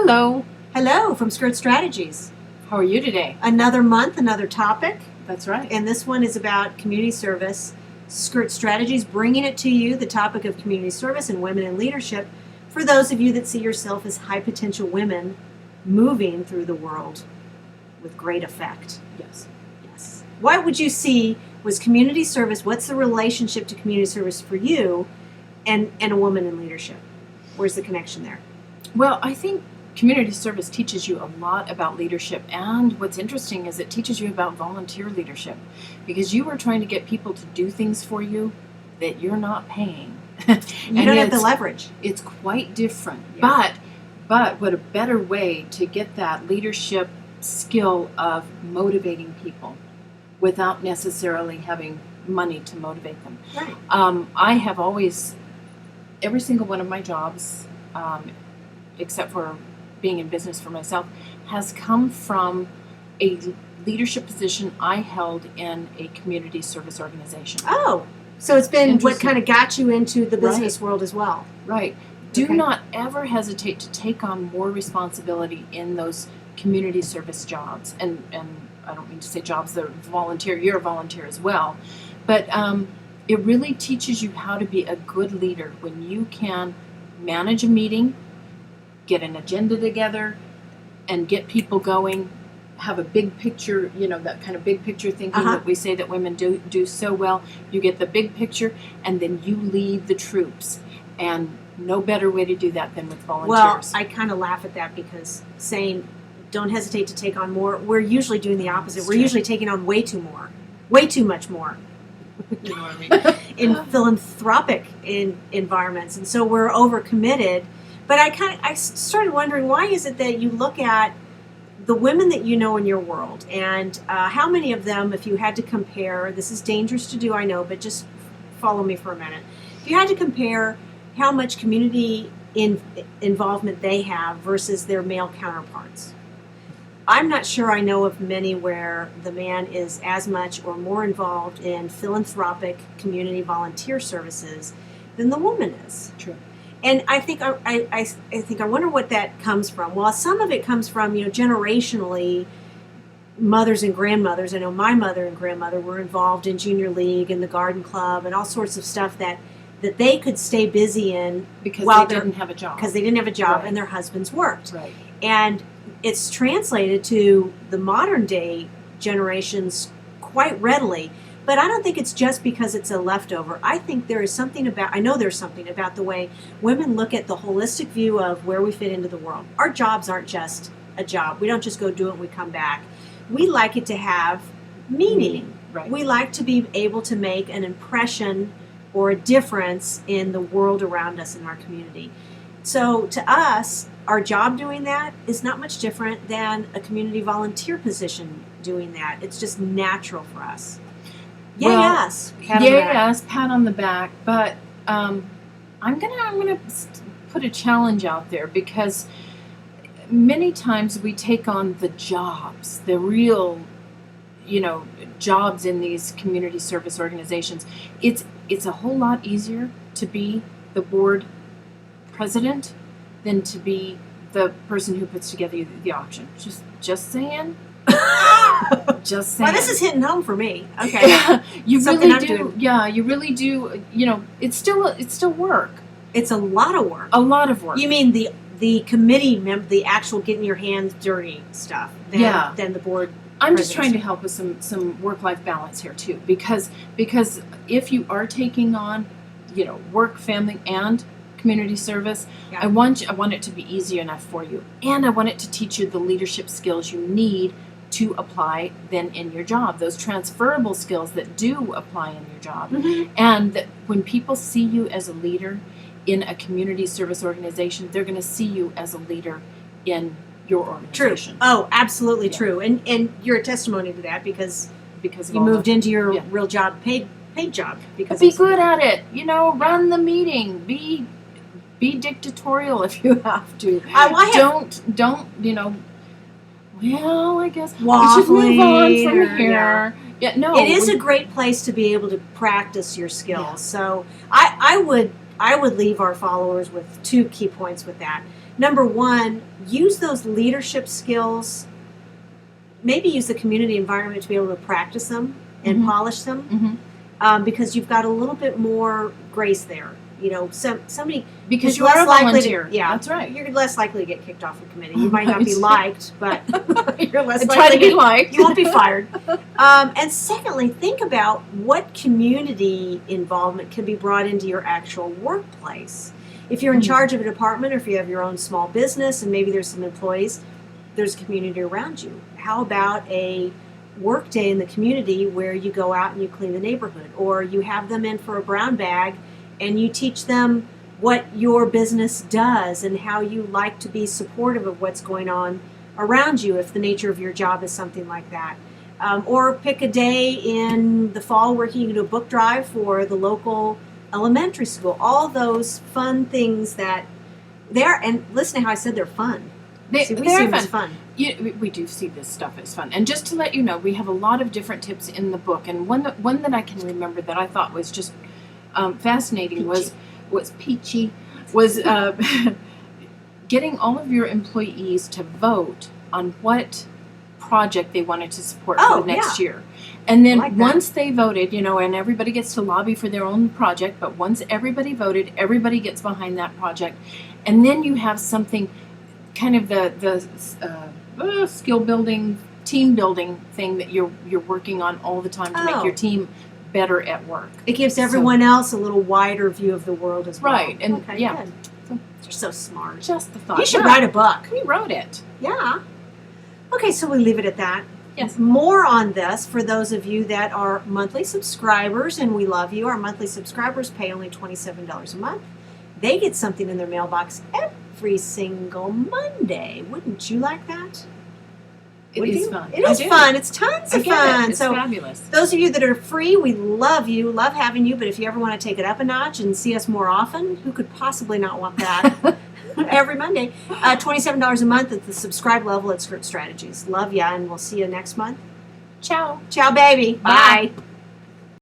Hello. Hello from Skirt Strategies. How are you today? Another month, another topic, That's right. and this one is about community service. Skirt Strategies bringing it to you, the topic of community service and women in leadership, for those of you that see yourself as high potential women moving through the world with great effect. Yes. Yes. What would you see was community service? What's the relationship to community service for you and a woman in leadership? Where's the connection there? Well, I think community service teaches you a lot about leadership, and what's interesting is it teaches you about volunteer leadership, because you are trying to get people to do things for you that you're not paying. You don't have the leverage. It's quite different. Yeah. But what a better way to get that leadership skill of motivating people without necessarily having money to motivate them. Right. I have always, every single one of my jobs, except for being in business for myself, has come from a leadership position I held in a community service organization. Oh, so it's been what Interesting. kind of got you into the business world as well. Right. Do Okay. not ever hesitate to take on more responsibility in those community service jobs. And I don't mean to say jobs that are volunteer. You're a volunteer as well. But it really teaches you how to be a good leader when you can manage a meeting, get an agenda together, and get people going, have a big picture, that kind of big picture thinking that we say that women do so well. You get the big picture, and then you lead the troops. And no better way to do that than with Well, volunteers. I kind of laugh at that because saying don't hesitate to take on more, we're usually doing the opposite. We're true. usually taking on way too much more You know what I mean? in philanthropic environments. And so we're overcommitted. But I started wondering, why is it that you look at the women that you know in your world, and how many of them, if you had to compare, this is dangerous to do, I know, but just follow me for a minute. If you had to compare how much community involvement they have versus their male counterparts, I'm not sure I know of many where the man is as much or more involved in philanthropic community volunteer services than the woman is. True. And I think I wonder what that comes from. Well, some of it comes from generationally, mothers and grandmothers. I know my mother and grandmother were involved in junior league and the garden club and all sorts of stuff that they could stay busy in Because while they didn't have a job. because they didn't have a job Right. and their husbands worked. Right. And it's translated to the modern day generations quite readily. But I don't think it's just because it's a leftover. I think there's something about the way women look at the holistic view of where we fit into the world. Our jobs aren't just a job. We don't just go do it and we come back. We like it to have meaning. Right. We like to be able to make an impression or a difference in the world around us in our community. So to us, our job doing that is not much different than a community volunteer position doing that. It's just natural for us. Yay, Well, us. Pat on the back. Yes, pat on the back. But I'm gonna put a challenge out there, because many times we take on the jobs, the real, jobs in these community service organizations. It's a whole lot easier to be the board president than to be the person who puts together the auction. Just saying. Just saying. Well, this is hitting home for me. Okay. Yeah, you Something really I'm do. doing. Yeah, you really do. It's still work. It's a lot of work. A lot of work. You mean the committee the actual getting your hands dirty stuff than the board. I'm just presidency. trying to help with some work-life balance here too, because if you are taking on, work, family, and community service, Yeah. I want it to be easy enough for you, and I want it to teach you the leadership skills you need to apply then in your job, those transferable skills that do apply in your job. Mhm. And that when people see you as a leader in a community service organization, they're going to see you as a leader in your True. organization. Oh, absolutely Yeah. true. And you're a testimony to that because Because of you all moved into your yeah. real job, paid job. Because Be of- good at it. Run the meeting. Be dictatorial if you have to. well, I have- Don't. Well, I guess we should move Waffling on from or- here. Yeah, no. It is a great place to be able to practice your skills. Yeah. So I would leave our followers with two key points with that. number one, use those leadership skills. Maybe use the community environment to be able to practice them and polish them, because you've got a little bit more grace there. You know, somebody Because who's you are a less likely volunteer. to, yeah, That's right. you're less likely to get kicked off a committee. You might not be liked, but you're less Try likely to be liked. You won't be fired. And secondly, think about what community involvement can be brought into your actual workplace. If you're in charge of a department, or if you have your own small business and maybe there's some employees, there's a community around you. How about a work day in the community where you go out and you clean the neighborhood, or you have them in for a brown bag and you teach them what your business does and how you like to be supportive of what's going on around you if the nature of your job is something like that. Or pick a day in the fall where you can do a book drive for the local elementary school. All those fun things that they're, and listen to how I said they're fun. We see them as fun. We do see this stuff as fun. And just to let you know, we have a lot of different tips in the book. And one that I can remember that I thought was just fascinating was peachy, was getting all of your employees to vote on what project they wanted to support for the next year. And then once they voted, you know, and everybody gets to lobby for their own project, but once everybody voted, everybody gets behind that project. And then you have something, kind of the skill building, team building thing that you're working on all the time to make your team better at work. It gives everyone else a little wider view of the world as well. Right, and okay, yeah. good. You're so smart. Just the thought. You should write a book. We wrote it. Yeah. Okay, so we leave it at that. Yes. More on this for those of you that are monthly subscribers, and we love you. Our monthly subscribers pay only $27 a month. They get something in their mailbox every single Monday. Wouldn't you like that? It is fun. It is fun. It's tons of fun. It's so fabulous. those of you that are free, we love you, love having you. But if you ever want to take it up a notch and see us more often, who could possibly not want that? Every Monday, $27 a month at the subscribe level at Script Strategies. Love ya, and we'll see you next month. Ciao. Ciao, baby. Bye. Bye.